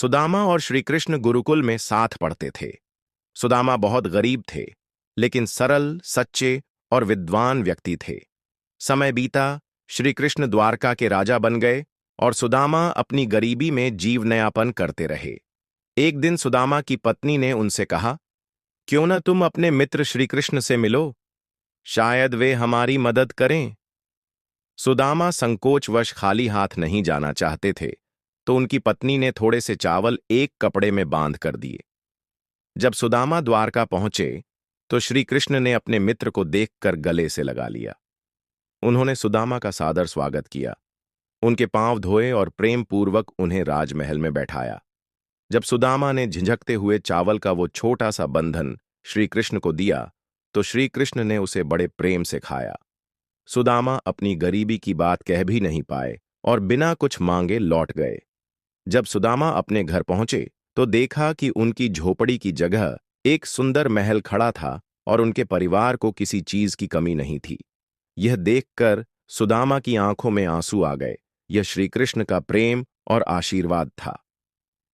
सुदामा और श्रीकृष्ण गुरुकुल में साथ पढ़ते थे। सुदामा बहुत गरीब थे, लेकिन सरल, सच्चे और विद्वान व्यक्ति थे। समय बीता, श्रीकृष्ण द्वारका के राजा बन गए और सुदामा अपनी गरीबी में जीवनयापन करते रहे। एक दिन सुदामा की पत्नी ने उनसे कहा, क्यों न तुम अपने मित्र श्रीकृष्ण से मिलो, शायद वे हमारी मदद करें। सुदामा संकोचवश खाली हाथ नहीं जाना चाहते थे, तो उनकी पत्नी ने थोड़े से चावल एक कपड़े में बांध कर दिए। जब सुदामा द्वारका पहुंचे, तो श्री कृष्ण ने अपने मित्र को देखकर गले से लगा लिया। उन्होंने सुदामा का सादर स्वागत किया, उनके पांव धोए और प्रेम पूर्वक उन्हें राजमहल में बैठाया। जब सुदामा ने झिझकते हुए चावल का वो छोटा सा बंधन श्री कृष्ण को दिया, तो श्री कृष्ण ने उसे बड़े प्रेम से खाया। सुदामा अपनी गरीबी की बात कह भी नहीं पाए और बिना कुछ मांगे लौट गए। जब सुदामा अपने घर पहुंचे, तो देखा कि उनकी झोपड़ी की जगह एक सुंदर महल खड़ा था और उनके परिवार को किसी चीज की कमी नहीं थी। यह देखकर सुदामा की आंखों में आंसू आ गए। यह श्रीकृष्ण का प्रेम और आशीर्वाद था।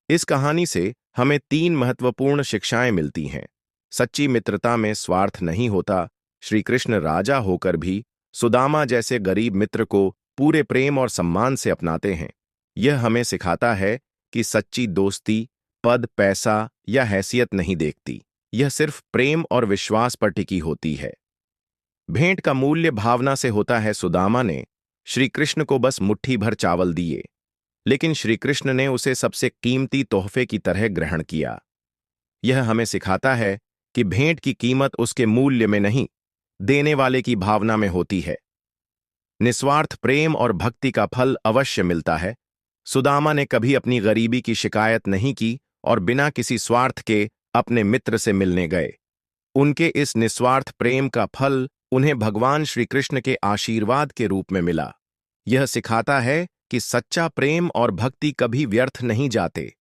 इस कहानी से हमें 3 महत्वपूर्ण शिक्षाएं मिलती हैं। सच्ची मित्रता में स्वार्थ नहीं होता। श्रीकृष्ण राजा होकर भी सुदामा जैसे गरीब मित्र को पूरे प्रेम और सम्मान से अपनाते हैं। यह हमें सिखाता है कि सच्ची दोस्ती पद, पैसा या हैसियत नहीं देखती। यह सिर्फ प्रेम और विश्वास पर टिकी होती है। भेंट का मूल्य भावना से होता है। सुदामा ने श्रीकृष्ण को बस मुट्ठी भर चावल दिए, लेकिन श्रीकृष्ण ने उसे सबसे कीमती तोहफे की तरह ग्रहण किया। यह हमें सिखाता है कि भेंट की कीमत उसके मूल्य में नहीं, देने वाले की भावना में होती है। निस्वार्थ प्रेम और भक्ति का फल अवश्य मिलता है। सुदामा ने कभी अपनी गरीबी की शिकायत नहीं की और बिना किसी स्वार्थ के अपने मित्र से मिलने गए। उनके इस निस्वार्थ प्रेम का फल उन्हें भगवान श्रीकृष्ण के आशीर्वाद के रूप में मिला। यह सिखाता है कि सच्चा प्रेम और भक्ति कभी व्यर्थ नहीं जाते।